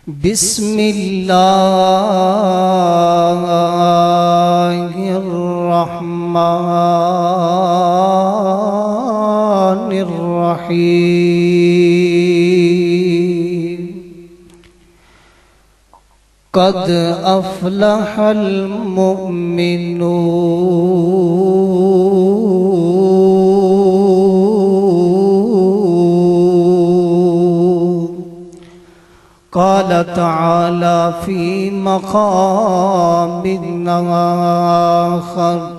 بسم اللہ الرحمن الرحیم قد افلح المؤمنون قال تعالى في مقام آخر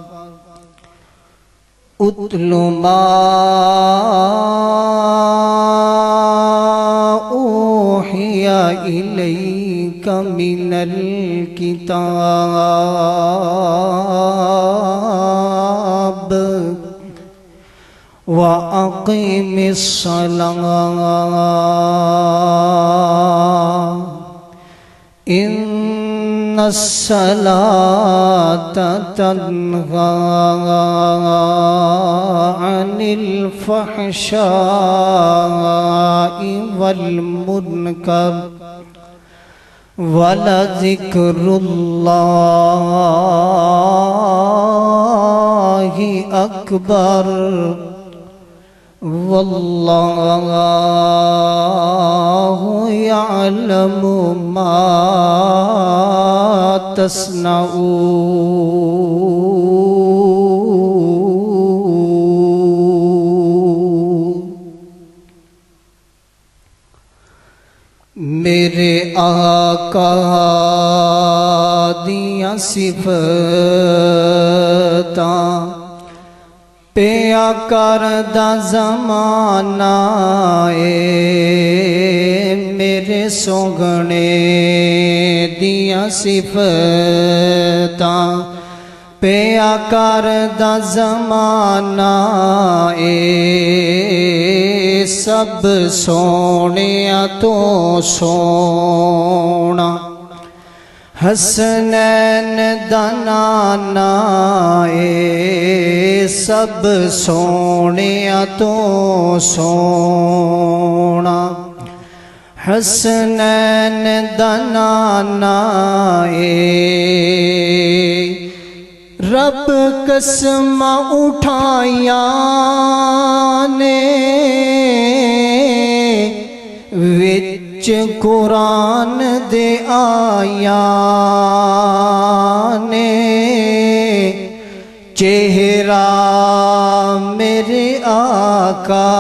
اتل ما اوحي إليك من الكتاب وأقم الصلاة إن الصلاة تنهى عن الفحشاء والمنكر ولذكر الله أكبر والله يعلم ما تصنعون میرے آقا دیاں صفتاں پیا کردہ زمانہ میرے سوگنے دیاں صفتاں پیا کردہ زمانہ سب سونیا تو سونا حسنین دنانا سب سونیا تو سونا حسنین دنانا رب قسم اٹھائیاں نے وچ قرآن دے آیاں نے چہرہ میرے آقا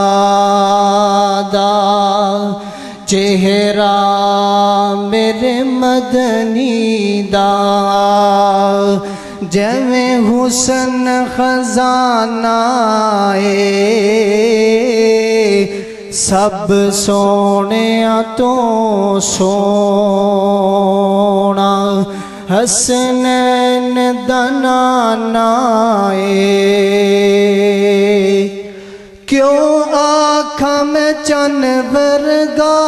دا چہرہ میرے مدنی دا جویں حسن خزانہ سب سونیا تو سونا حسنین دنانا کیوں آنکھاں میں چن ورگا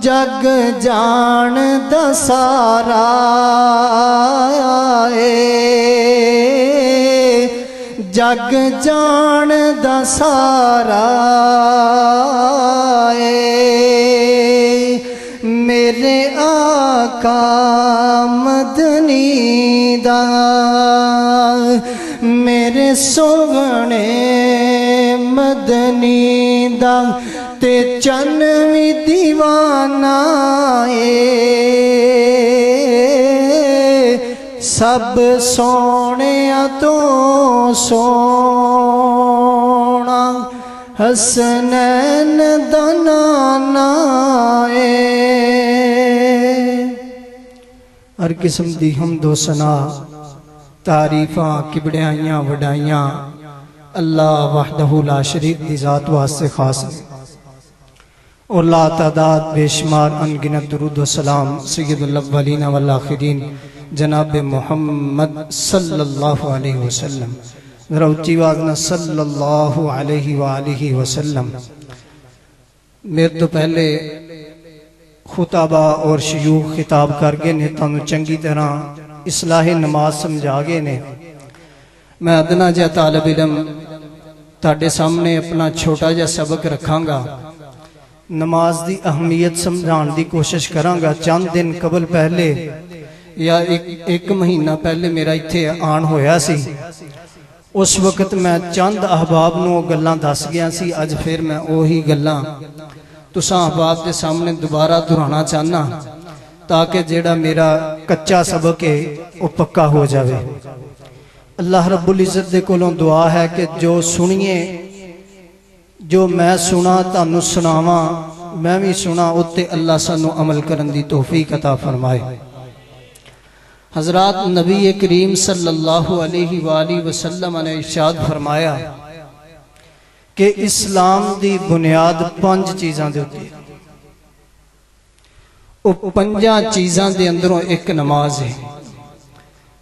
جگ جان دا سارا جگ جان دا سارا میرے آقا مدنی دا میرے سوگنے مدنی دا تے چنوی دیوانہ سب سونیا تو سونا حسنین دنانا ہر قسم دی حمد و ثنا تعریفاں کبڑیاں وڈائیاں اللہ وحدہ لا شریک دی ذات واسطے خاص ہے اور لا تعداد بے شمار انگنت درود و سلام سید الاولین والآخرین جناب محمد صلی اللہ علیہ وسلم ذرا اچھی وازنا صلی اللہ علیہ وآلہ وسلم میرے تو پہلے خطابہ اور شیوخ خطاب کر گئے نے تانوں چنگی طرح اصلاح نماز سمجھا گئے نے میں ادنا جا طالب علم ਤੁਹਾਡੇ ਸਾਹਮਣੇ ਆਪਣਾ ਛੋਟਾ ਜਿਹਾ ਸਬਕ ਰੱਖਾਂਗਾ। ਨਮਾਜ਼ ਦੀ ਅਹਿਮੀਅਤ ਸਮਝਾਉਣ ਦੀ ਕੋਸ਼ਿਸ਼ ਕਰਾਂਗਾ। ਚੰਦ ਦਿਨ ਕਬਲ ਪਹਿਲੇ ਜਾਂ ਇੱਕ ਮਹੀਨਾ ਪਹਿਲੇ ਮੇਰਾ ਇੱਥੇ ਆਉਣ ਹੋਇਆ ਸੀ। ਉਸ ਵਕਤ ਮੈਂ ਚੰਦ ਅਹਿਬਾਬ ਨੂੰ ਉਹ ਗੱਲਾਂ ਦੱਸ ਗਿਆ ਸੀ। ਅੱਜ ਫਿਰ ਮੈਂ ਉਹੀ ਗੱਲਾਂ ਤੁਸਾਂ ਅਹਿਬਾਬ ਦੇ ਸਾਹਮਣੇ ਦੁਬਾਰਾ ਦੁਹਰਾਉਣਾ ਚਾਹਨਾ تاکہ جیڑا میرا کچا سبق ہے وہ پکا ہو جاوے۔ اللہ رب العزت دے کولوں دعا ہے کہ جو سنیے، جو میں سنا تانوں سناواں، میں بھی سنا اتے اللہ سانوں عمل کرن دی توفیق عطا فرمائے۔ حضرات، نبی کریم صلی اللہ علیہ وآلہ وسلم نے ارشاد فرمایا کہ اسلام دی بنیاد 5 چیزاں دے ہوتی ہے۔ وہ 5 چیزاں دے اندروں ایک نماز ہے۔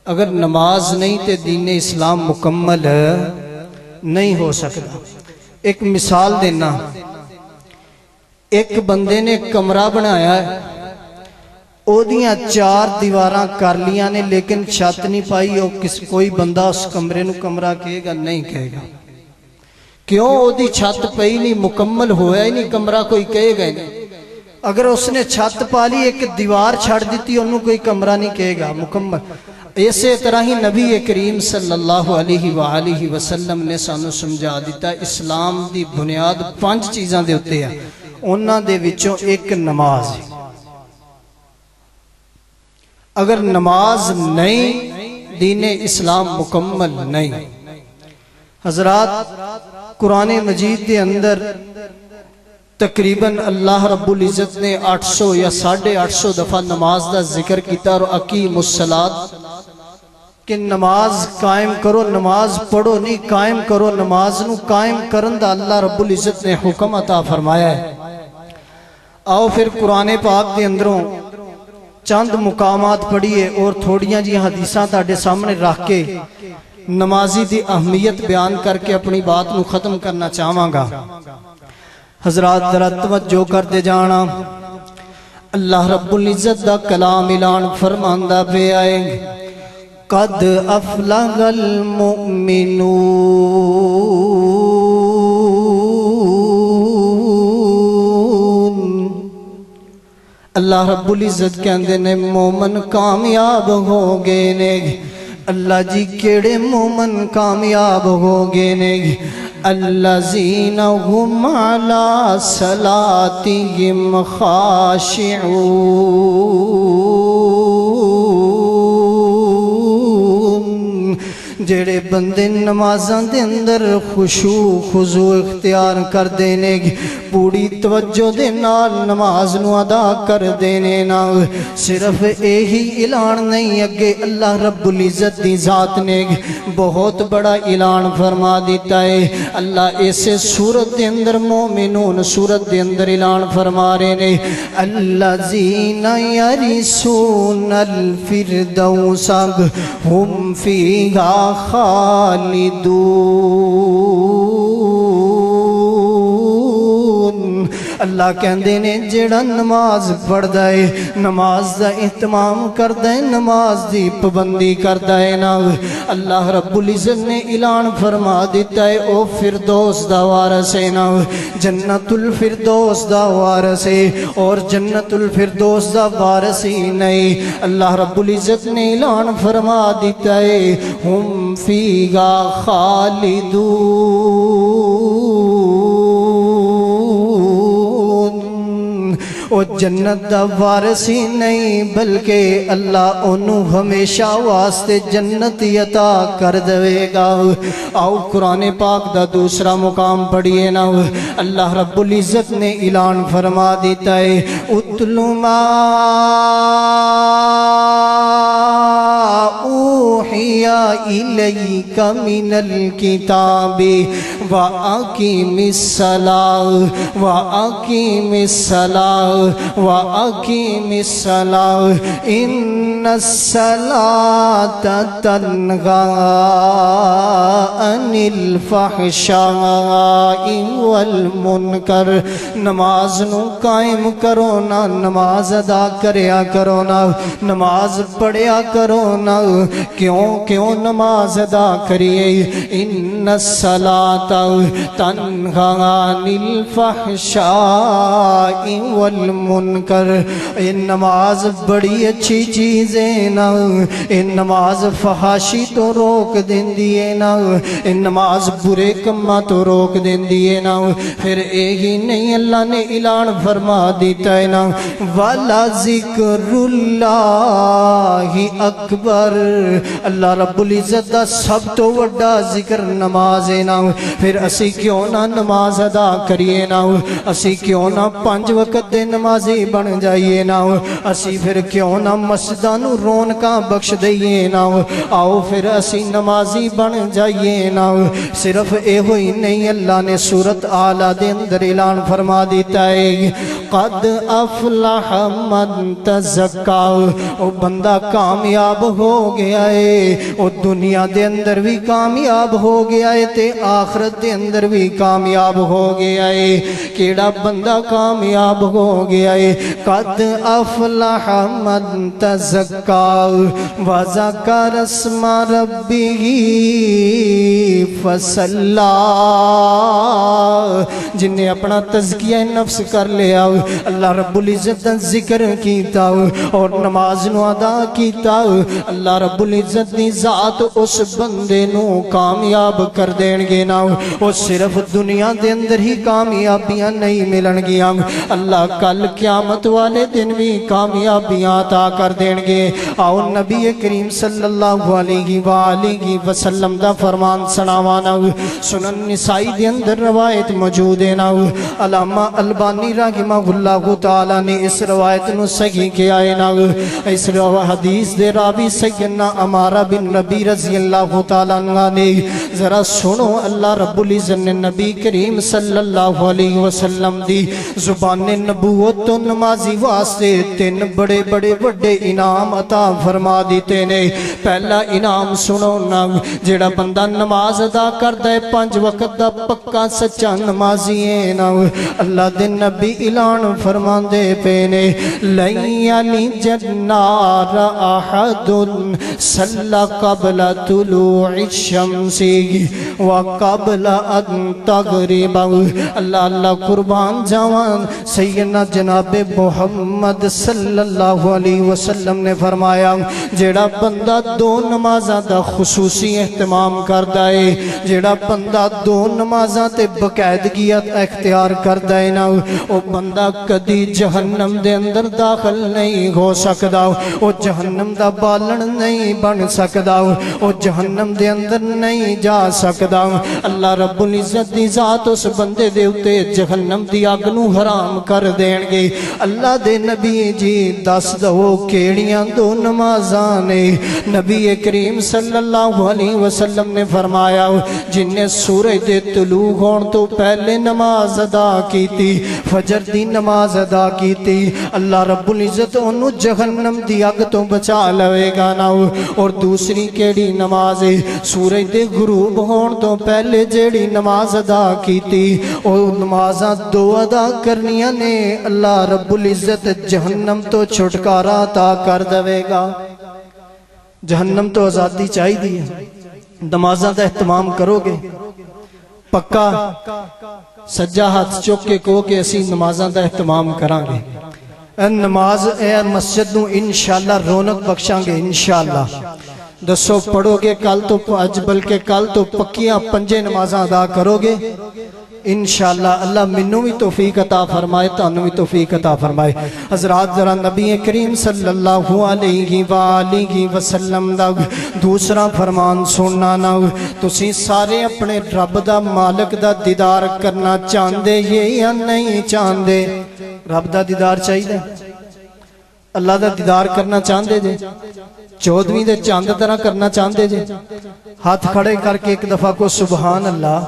اگر نماز نہیں تے دین اسلام مکمل نہیں ہو سکتا۔ ایک مثال دینا، ایک بندے نے کمرہ بنایا ہے، او دیاں 4 دیواراں کر لیاں نے لیکن چھت نہیں پائی۔ او کوئی بندہ اس کمرے نو کمرہ کہے گا؟ نہیں کہے گا۔ کیوں؟ او دی چھت پئی نہیں، مکمل ہویا ہی نہیں، کمرہ کوئی کہے گا نہیں۔ اگر اس نے چھت پالی ایک دیوار چھڑ دیتی انہوں کوئی کمرہ نہیں کہے گا مکمل۔ اسی طرح ہی نبی کریم صلی اللہ علیہ وآلہ وسلم نے سانو سمجھا دیتا اسلام دی بنیاد 5 چیزاں دے ہوتے ہیں، انہاں دے وچوں ایک نماز ہے۔ اگر نماز نہیں دین اسلام مکمل نہیں۔ حضرات، قرآن مجید دے اندر تقریباً اللہ رب العزت نے 800 یا 850 دفعہ نماز دا ذکر کیتا اور اقیم الصلاۃ کہ نماز قائم کرو، نماز پڑھو نہیں قائم کرو، نماز نو قائم کرن دا اللہ رب العزت نے حکم عطا فرمایا ہے۔ آؤ پھر قرآن پاک دے اندروں چند مقامات پڑھیے اور تھوڑیاں جی حدیثاں تاڑے سامنے رکھ کے نمازی دی اہمیت بیان کر کے اپنی بات نو ختم کرنا چاہواں گا۔ حضرات ذرا توجہ کرتے جانا، اللہ رب العزت دا کلام اعلان فرماندا پہ آئے قد افلح المؤمنون۔ اللہ رب العزت کہندے نے مومن کامیاب ہو گئے نے۔ اللہ جی کیڑے مومن کامیاب ہو گئے نے؟ الذین هم علی صلاتہم خاشعون، جڑے بندے نمازاں دے اندر خشوع خضوع اختیار کر دینے گی، پوری توجہ دے نال نماز نو ادا کر دینے نا۔ صرف یہی اعلان نہیں، اگے اللہ رب العزت دی ذات نے بہت بڑا اعلان فرما دیتا ہے۔ اللہ ایسے سورت دے اندر مومنون سورت دے اندر اعلان فرما رہے نے الذین یرثون الفردوس ہم فیہا خالدون۔ اللہ کہندے نے جڑا نماز پڑھدا ہے، نماز دا اہتمام کردا ہے، نماز دی پابندی کردا ہے نا، اللہ رب العزت نے اعلان فرما دیتا ہے او فردوس دا وارث ہے نا، جنت الفردوس دا وارث ہے۔ اور جنت الفردوس دا وارث ہی نہیں، اللہ رب العزت نے اعلان فرما دیتا ہے ہم فیہا خالدون۔ او جنت دا وارث ہی نہیں بلکہ اللہ انہوں ہمیشہ واسطے جنت عطا کر دے گا۔ آؤ قرآن پاک دا دوسرا مقام پڑھیے نا، اللہ رب العزت نے اعلان فرما دیتا ہے اتلو ما اوحی الیک من الکتاب واقیم الصلاۃ واقیم الصلاۃ وَأَقِيمِ الصَّلَاةَ إِنَّ الصَّلَاةَ تَنْهَى عَنِ الْفَحْشَاءِ وَالْمُنْكَرِ۔ نماز نو قائم کرو نا، نماز ادا کریا کرو نا، نماز پڑھیا کرو نا، کیوں نماز ادا کریے؟ ان الصلاۃ تنہی عن الفحشاء والمنکر، یہ نماز بڑی اچھی چیز ہے نا، یہ نماز فحاشی تو روک دیندی ہے نا، یہ نماز برے کماں تو روک دیندی ہے نا۔ پھر یہی نہیں اللہ نے اعلان فرما دیتا ہے نا، والا ذکر اللہ اکبر، اللہ رب العزت دا سب تو وڈا ذکر نماز ہے نا۔ پھر اسی کیوں نہ نماز ادا کریے نا، اسی کیوں نہ 5 وقت دے نمازی بن جائیے نا، اسی پھر کیوں نہ مسجداں نوں رونقاں بخش دئیے نا، آؤ پھر اسی نمازی بن جائیے نا۔ صرف اے ہوئی نہیں، اللہ نے سورت آلہ دے اندر اعلان فرما دیتا ہے، قد افلح من تزکا، او بندہ کامیاب ہو گیا ہے، او دنیا دے اندر بھی کامیاب ہو گیا ہے تے آخرت دے اندر بھی کامیاب ہو گیا ہے۔ کیڑا بندہ کامیاب ہو گیا ہے؟ قد افلح من تزکا وذکر اسم ربہ فصلی، جن نے اپنا تزکیہ نفس کر لیا، اللہ رب العزت دا ذکر کیتا اور نماز نو ادا کیتا، اللہ رب العزت دی ذات اس بندے نو کامیاب کر دین گے نا۔ اور صرف دنیا دے اندر ہی کامیابیاں نہیں ملن گیاں، اللہ کل قیامت والے دن بھی کامیابیاں عطا کر دین گے۔ آؤ نبی کریم صلی اللہ علیہ وآلہ وسلم دا فرمان سناوانا، سنن نسائی دے اندر روایت موجود ہے نا، علامہ البانی رحمہ اللہ تعالی نے اس روایت نو صحیح کیا ہے نا۔ اس حدیث دے راوی سیدنا عمارہ بن ربی رضی اللہ تعالی عنہ نے، ذرا سنو اللہ رب العزت نے نبی کریم صلی اللہ علیہ وسلم دی زبان نبوت تو نمازی واسطے 3 بڑے بڑے وڈے انعام عطا فرما دیتے نے۔ پہلا انعام سنو نا، جیڑا بندہ نماز ادا کردا ہے 5 وقت دا پکا سچا نمازی ہے نا، اللہ دے نبی اعلان فرمان دے پینے، لَن يَلِجَ النَّارَ أَحَدٌ صَلَّى قَبْلَ طُلُوعِ الشَّمْسِ وَقَبْلَ أَن تَغْرِبَ۔ اللہ اللہ قربان جوان سیدنا جناب محمد صلی اللہ علیہ وسلم نے فرمایا، جیڑا بندہ 2 نمازاں دا خصوصی اہتمام کردا ہے، جیڑا بندہ 2 نمازاں تے باقاعدگیت اختیار کردا ہے نا، او بندہ کدی جہنم دے اندر داخل نہیں ہو سکدا، او جہنم دا بالن نہیں بن سکدا، او جہنم دے اندر نہیں جا سکدا۔ اللہ رب العزت دی ذات اس بندے دے اتے جہنم دی اگ نو حرام کر دین گے۔ اللہ دے نبی جی دس دو کیڑیاں 2 نمازاں نے؟ نبی کریم صلی اللہ علیہ وسلم نے فرمایا، جن نے سورج دے طلوع ہون تو پہلے نماز ادا کیتی، فجر دی نماز ادا کیتی، اللہ رب العزت انہوں جہنم دی اگ تو بچا لوے گا نا۔ اور دوسری کیڑی نماز ہے؟ سورج دے غروب ہون تو پہلے جیڑی نماز ادا کیتی، اور نمازاں 2 ادا کرنیاں نے، اللہ رب العزت جہنم تو چھٹکارا عطا کر دوے گا۔ جہنم تو آزادی چاہی دی ہے، نمازاں دا اہتمام کرو گے پکا سجا ہاتھ چوک کے کہو کہ اسی نمازاں دا اہتمام کران گے، نماز اے مسجد نو انشاءاللہ رونق بخشاں گے انشاءاللہ۔ دسو پڑھو گے کل تو اج بلکہ کل تو پکیاں 5 نمازاں ادا کرو گے انشاءاللہ۔ اللہ منوں بھی توفیق عطا فرمائے، تانوں بھی توفیق عطا فرمائے۔ حضرات ذرا نبی کریم صلی اللہ علیہ وآلہ وسلم دا دوسرا فرمان سننا نا، تسی سارے اپنے رب دا مالک دا دیدار کرنا چاندے یہ یا نہیں چاندے؟ رب دا دیدار چاہیے، اللہ دا دیدار کرنا چاندے جے؟ 14ویں دے چاند طرح کرنا چاندے جے؟ ہاتھ کھڑے کر کے ایک دفعہ کو سبحان اللہ،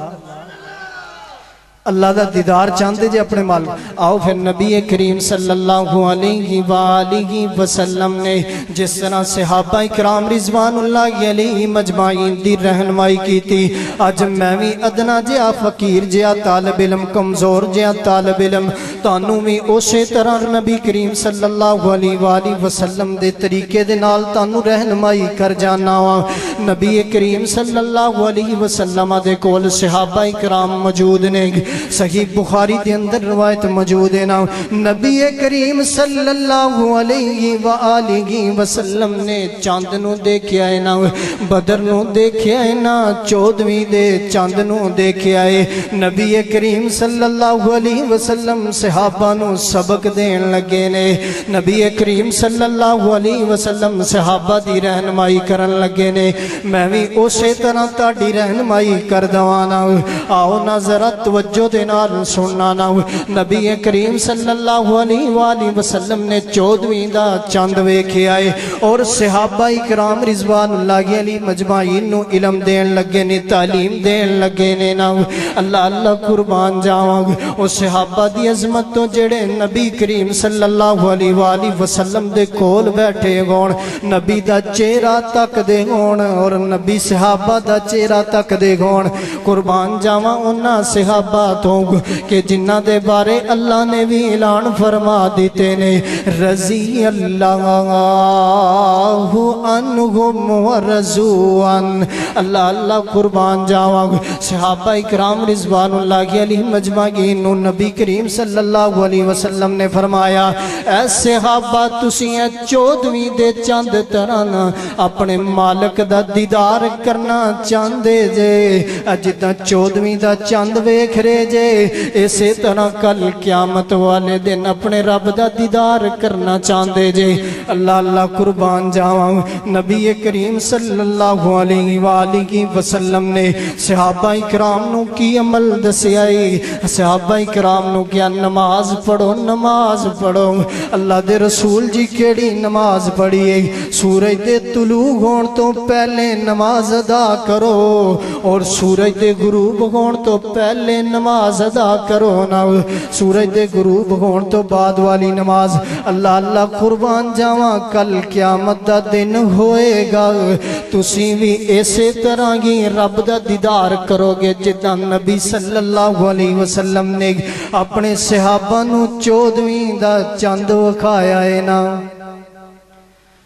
اللہ دا دیدار چاندے جے اپنے مال۔ آؤ پھر نبی کریم صلی اللہ علیہ وآلہ وسلم نے جس طرح صحابہ اکرام رضوان اللہ علیہ مجمعین دی رہنمائی کی تھی، آج میں بھی ادنا جیا فقیر جیا طالب علم، کمزور جیا طالب علم، تانوں بھی اسی طرح نبی کریم صلی اللہ علیہ وآلہ وسلم دے طریقے دے نال تانوں رہنمائی کر جانا وا۔ نبی کریم صلی اللہ علیہ وسلم دے کول صحابہ کرام موجود نے، صحیح بخاری دے اندر روایت موجود ہے نا، نبی کریم صلی اللہ علیہ وآلہ وسلم نے چاند نو دیکھیا ہے نا، بدر نو دیکھیا ہے نا، 14ویں دے چاند نو دیکھیا ہے۔ نبی کریم صلی اللہ علیہ وسلم صحابہ نو سبق دین لگے نے، نبی کریم صلی اللہ علیہ وسلم صحابہ دی رہنمائی کرن لگے نے۔ میں بھی اسی طرح تاڑی رہنمائی کر دوانا، آؤ نا ذرا توجہ دے نال سننا نا۔ نبی کریم صلی اللہ علیہ وآلہ وسلم نے 14ویں دا چاند ویکھے آئے اور صحابہ کرام رضوان اللہ علیہ مجمعین نو علم دین لگے نے، تعلیم دین لگے نے نا۔ اللہ اللہ قربان جاواں، او صحابہ دی عظمت تو جڑے نبی کریم صلی اللہ علیہ وآلہ وسلم دے کول بیٹھے گون، نبی دا چہرہ تک دے گون اور نبی صحابہ دا چہرہ تک دے گون۔ قربان جاواں انہاں صحابہ تو کہ جنہ دے بارے اللہ نے بھی اعلان فرما دیتے نے، رضی اللہ عنہم ورضوا عنہ۔ اللہ اللہ قربان جاواں، صحابہ کرام رضوان اللہ علیہ مجمعین نو نبی کریم صلی اللہ علیہ وسلم نے فرمایا، اے صحابہ تسی 14ویں دے چاند طرح اپنے مالک دا دیدار کرنا چاندے جے، جدہ 14ویں دا چاند ویکھ رہے جے، اسی طرح کل قیامت والے دن اپنے رب دا دیدار کرنا چاندے جے۔ اللہ اللہ قربان جاواں، نبی کریم صلی اللہ علیہ وآلہ وسلم نے صحابہ کرام نو کی عمل دسیائی، صحابہ کرام نو کیا نماز پڑھو نماز پڑھو۔ اللہ دے رسول جی کیڑی نماز پڑھیے، سورج دے طلوع ہون تو پہلے نماز ادا کرو اور سورج دے غروب ہون تو پہلے نماز ادا کرو نا، سورج دے غروب ہون تو بعد والی نماز۔ اللہ اللہ قربان جاواں، کل قیامت دا دن ہوئے گا، تسی بھی اسی طرح ہی رب دا دیدار کرو گے جدہ نبی صلی اللہ علیہ وسلم نے اپنے صحابہ نو 14ویں دا چاند وکھایا ہے نا۔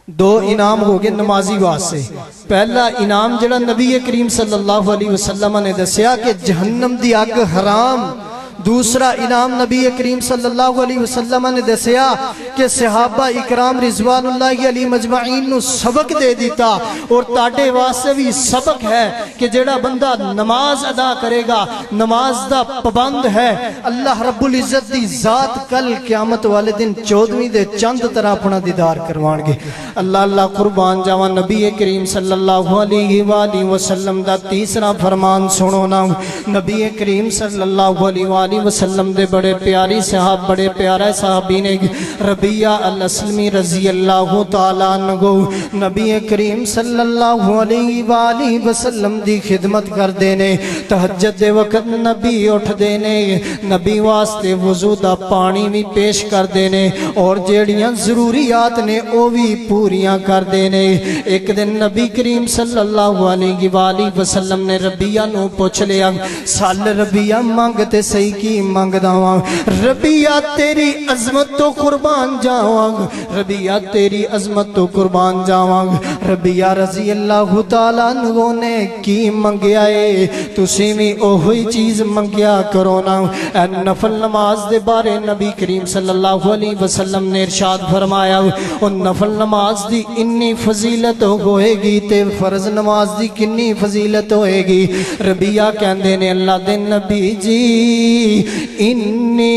دو انعام ہو گئے نمازی واسطے۔ پہلا انعام جڑا نبی کریم صلی اللہ علیہ وسلم نے دسیا کہ جہنم دی اگ حرام، دوسرا انعام نبی کریم صلی اللہ علیہ وسلم نے دسیا کہ صحابہ اکرام رضوان اللہ علیہ مجمعین نو سبق دے دیتا، اور تاڑے واسطے بھی سبق ہے کہ جڑا بندہ نماز ادا کرے گا، نماز دا پابند ہے، اللہ رب العزت دی ذات کل قیامت والے دن 14ویں دے چند طرح اپنا دیدار کروان گے۔ اللہ اللہ قربان جاواں، نبی کریم صلی اللہ علیہ وآلہ وسلم دا تیسرا فرمان سنو نا۔ نبی کریم صلی اللہ علیہ وآلہ وسلم دے بڑے پیاری صحاب، بڑے پیارے صحابی نے ربیہ الاسلمی رضی اللہ تعالیٰ عنہ، نبی کریم صلی اللہ علیہ وآلہ وسلم دی خدمت کر دینے، تہجد دے وقت نبی اٹھ دینے، نبی واسطے وضو دا پانی بھی پیش کر دینے اور جیڑیاں ضروریات نے او بھی پوریاں کر دینے۔ ایک دن نبی کریم صلی اللہ علیہ وآلہ وسلم نے ربیہ نو پوچھ لیا، سال ربیہ مانگتے صحیح کی مانگ داواں، ربیہ تیری عظمت تو قربان جاواں، ربیہ تیری عظمت تو قربان جاواں۔ ربیہ رضی اللہ تعالیٰ عنہ نے کی منگیا ہے، تسی بھی اوہی چیز منگیا کرو نا۔ نفل نماز دے بارے نبی کریم صلی اللہ علیہ وسلم نے ارشاد فرمایا، اور نفل نماز دی انی فضیلت ہوئے گی تے فرض نماز دی کنی فضیلت ہوئے گی۔ ربیہ کہندے نے اللہ دے نبی جی انی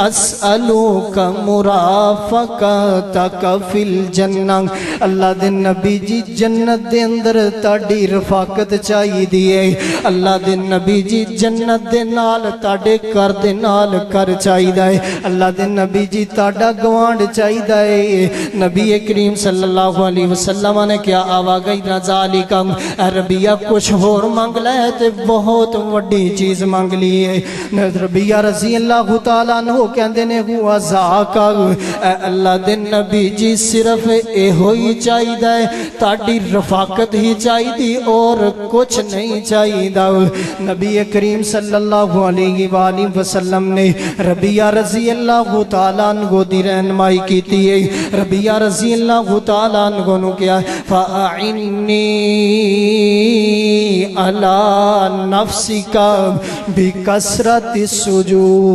اسألوک مرافقتک فی الجنہ، اللہ دے نبی جی جنت دے اندر تاڑی رفاقت چاہی دیئے، اللہ دے نبی جی جنت دے نال تاڑے کر دے نال کر چاہی دائے، اللہ دے نبی جی تاڑا گوانڈ چاہی دائے۔ نبی کریم صلی اللہ علیہ وسلم نے کیا آواگئی نزالیکم، اے ربیہ کچھ ہور مانگ لے تے بہت وڈی چیز مانگ لیے۔ ربیہ رضی اللہ تعالیٰ عنہ کہندے نے ہوا ذاکا اے اللہ دے نبی جی صرف اے ہوئی چاہیدہ ہے تاڑی رفاقت ہی چاہیدی اور کچھ نہیں چاہیدہ نبی کریم صلی اللہ علیہ وآلہ وسلم نے ربیہ رضی اللہ تعالیٰ عنہ دی رہنمائی کیتی ہے ربیہ رضی اللہ تعالیٰ عنہ نے کیا فَأَعِنِّي عَلَى نَفْسِكَ بِكَسْرَةِ السُّجُودِ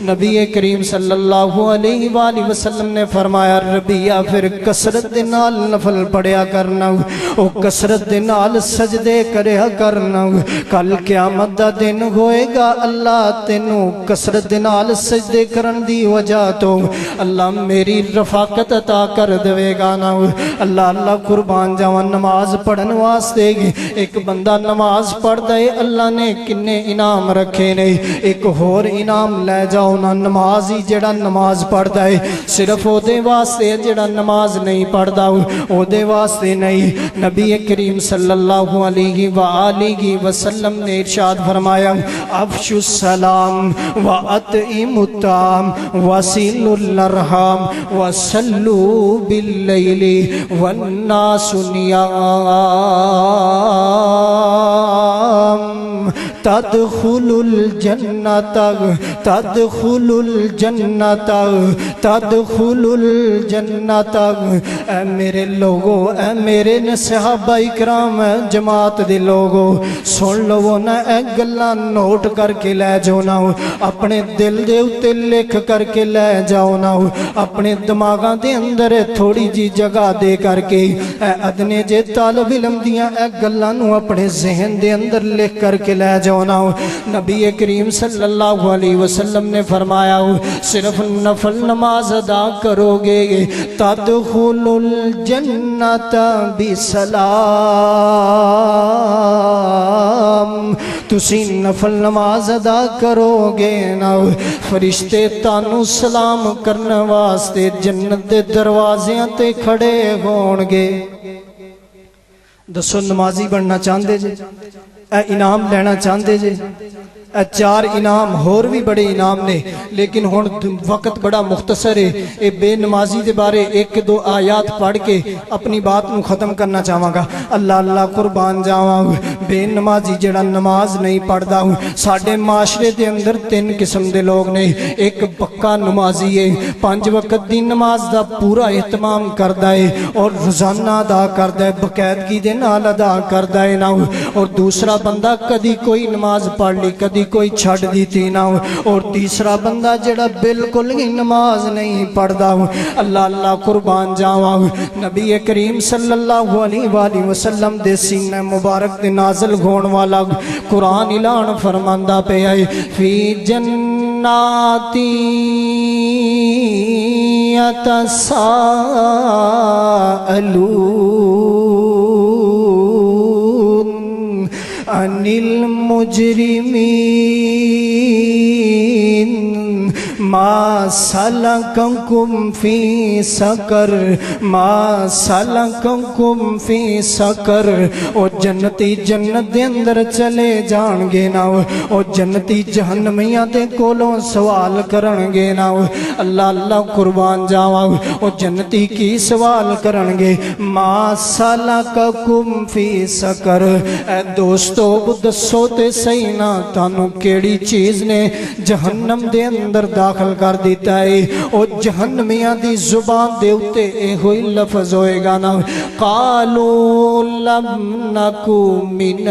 نبی کریم صلی اللہ علیہ وآلہ وسلم نے فرمایا ربیہ پھر کسرت نال نفل پڑھیا کرنا او کسرت نال سجدے کریا کرنا کل قیامت دا دن ہوئے گا اللہ تینو کسرت نال سجدے کرن دی وجہ تو اللہ میری رفاقت عطا کر دوے گا نا اللہ اللہ قربان جاوان نماز پڑھن واسطے ایک بندہ نماز پڑھ دے اللہ نے کنے انعام رکھے نے ایک اور انعام لے جاؤ نا نماز ہی جڑا نماز پڑھ دے صرف او دے واسطے جڑا نماز نہیں پڑھ دا او دے واسطے نہیں نبی کریم صلی اللہ علیہ وآلہ وسلم نے ارشاد فرمایا افشوا السلام وَأَطْعِمُوا الطَّعَامَ وَصِلُوا الْأَرْحَامَ وَصَلُّوا بِاللَّيْلِ وَالنَّاسُ نِيَامٌ تدخل الجنت تدخل الجنت تدخل الجنت اے میرے لوگو اے میرے صحابہ اکرام جماعت دے لوگو سن لو نا اے گلاں نوٹ کر کے لے جاؤ نا اپنے دل دے اتے لکھ کر کے لے جاؤ نا اپنے دماغاں دے اندر تھوڑی جی جگہ دے کر کے اے ادنے جے طالب علم دیاں اے گلاں نو اپنے ذہن دے اندر لکھ کر کے لے جاؤ نا نبی کریم صلی اللہ علیہ وسلم نے فرمایا صرف نفل نماز ادا کرو گے تدخل الجنت بسلام تسی نفل نماز ادا کرو گے نا فرشتے تانو سلام کرنے واسطے جنت دے دروازیاں تے کھڑے ہون گے دسو نمازی بننا چاہندے جے اے انعام لینا چاہندے جے اے چار انعام اور بھی بڑے انعام نے لیکن ہون وقت بڑا مختصر ہے اے بے نمازی دے بارے ایک دو آیات پڑھ کے اپنی بات نو ختم کرنا چاہواں گا اللہ اللہ قربان جاواں بے نمازی جڑا نماز نہیں پڑھدا ساڈے معاشرے دے اندر تین قسم دے لوگ نے ایک پکا نمازی ہے 5 وقت دی نماز دا پورا اہتمام کردا ہے اور روزانہ ادا کردا ہے باقاعدگی دے نال ادا کردا ہے نا اور دوسرا بندہ کدی کوئی نماز پڑھ لی کدی کوئی چھڑ دیتی نہ اور تیسرا بندہ جڑا بالکل ہی نماز نہیں پڑھدا اللہ اللہ قربان جاواں نبی کریم صلی اللہ علیہ وآلہ وسلم دے سینہ مبارک دے نازل ہون والا قرآن اعلان فرماندا پیا ہے فی جناتی یتساءلون عن المجرمین ما سلککم فی سقر ما سلککم فی سقر او جنتی جنت دے اندر چلے جان گے نا او جنتی جہنمیاں دے کولوں سوال کرن گے نا اللہ اللہ قربان جاواں او جنتی کی سوال کرن گے ما سلککم فی سقر اے دوستو دسو تے صحیح نا تانوں کیڑی چیز نے جہنم دے اندر داخل کر دیتا ہے او جہنمیاں دی زبان دے اتے اے ہوئی لفظ ہوئے گا نا قالوا لم نکو من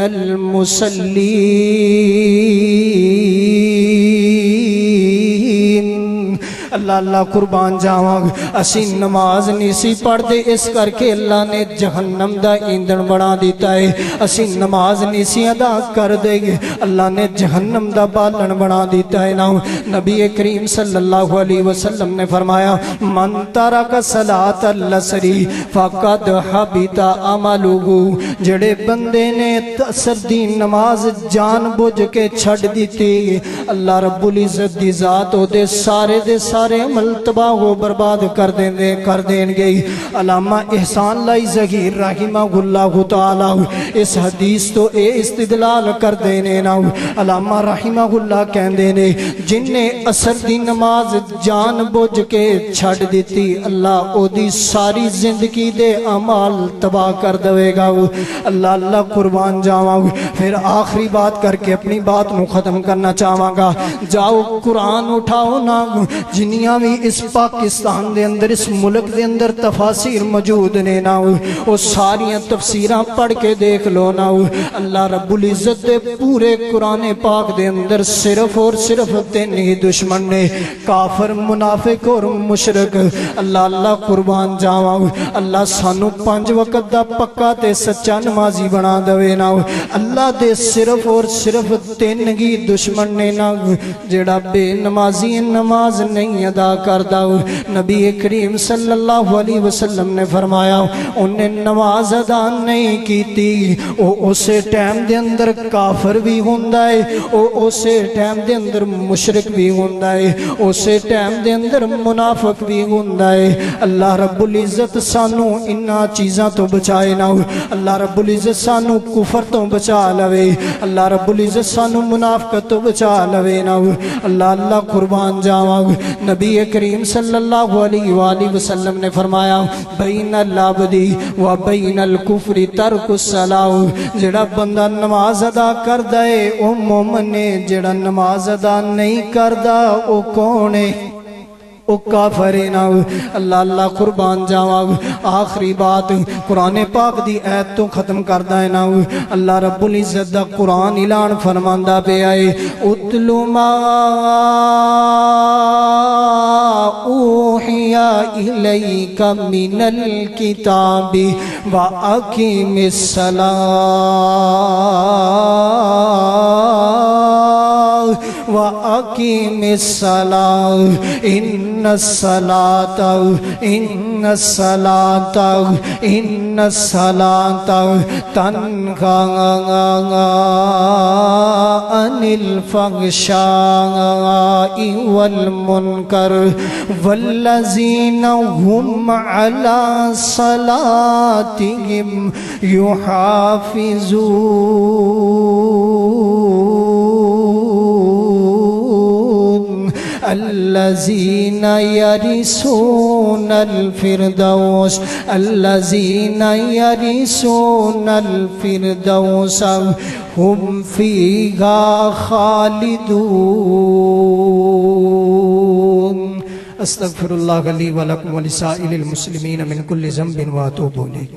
المصلین اللہ اللہ قربان جاواں اسی نماز نہیں سی پڑھ دے اس کر کے اللہ نے جہنم دا ایندھن بنا دیتا ہے اسی نماز نہیں سی ادا کر دے گے اللہ نے جہنم دا بالن بنا دیتا ہے نا نبی کریم صلی اللہ علیہ وسلم نے فرمایا من ترک صلاۃ العصر فقد حبط عملہ جڑے بندے نے عصر دی نماز جان بوجھ کے چھڑ دیتی اللہ رب العزت دی ذات او دے سارے سارے عمل تباہ و برباد کر دیں گے۔ علامہ احسان لائی ظہیر رحمہ اللہ تعالی اس حدیث تو اے استدلال کر دینے نا، علامہ رحمہ اللہ کہندے نے جن نے عصر دی نماز جان بوجھ کے چھڑ دیتی اللہ او دی ساری زندگی دے اعمال تباہ کر دے گا۔ اللہ قربان جاواں۔ پھر آخری بات کر کے اپنی بات نو ختم کرنا چاہواں گا، جاؤ قرآن اٹھاؤ نا، جنیاں بھی اس پاکستان دے اندر اس ملک دے اندر تفاسیر موجود نے نا، وہ ساریاں تفسیراں پڑھ کے دیکھ لو نا۔ اللہ رب العزت دے پورے قرآن پاک دے اندر صرف اور صرف تین ہی دشمن نے، کافر، منافق اور مشرک۔ اللہ قربان جاواں۔ اللہ سانو 5 وقت دا پکا تے سچا نمازی بنا دے نا۔ اللہ دے صرف اور صرف 3 ہی دشمن نے نا، جڑا بے نمازی نماز نہیں ادا کردا۔ نبی کریم صلی اللہ علیہ وسلم نے فرمایا انہیں نماز ادا نہیں کیتی او اسے ٹائم دے اندر کافر بھی ہوندا ہے، او اسے ٹائم دے اندر مشرک بھی ہوندا ہے، اسے ٹائم دے اندر منافق بھی ہوندا ہے۔ اللہ رب العزت سانو انہاں چیزاں تو بچائے نا، اللہ رب العزت سانو کفر تو بچا لوے، اللہ رب العزت سانو منافقت تو بچا لوے نا۔ اللہ قربان جاواں۔ نبی کریم صلی اللہ علیہ وآلہ وسلم نے فرمایا بین العبد و بین الکفر ترک الصلاۃ، جڑا بندہ نماز ادا کردا ہے او مومن ہے، جڑا نماز ادا نہیں کردا او کون ہے؟ او کافر ہے نا۔ اللہ قربان جاواں۔ آخری بات قرآن پاک دی آیت تو ختم کردا ہے نا۔ اللہ رب العزت دا قرآن اعلان فرماندا پیا ہے اتل ما اوحی الیک من الکتاب واقم وَأَقِيمِ الصَّلَاةَ إِنَّ الصَّلَاةَ تَنْهَى عَنِ الْفَحْشَاءِ وَالْمُنكَرِ وَالَّذِينَ هُمْ عَلَى صَلَاتِهِمْ يُحَافِظُونَ الذين يرثون الفردوس هم فيها خالدون۔ استغفر الله لي ولكم ولسائر المسلمين من كل ذنب واتوب اليه۔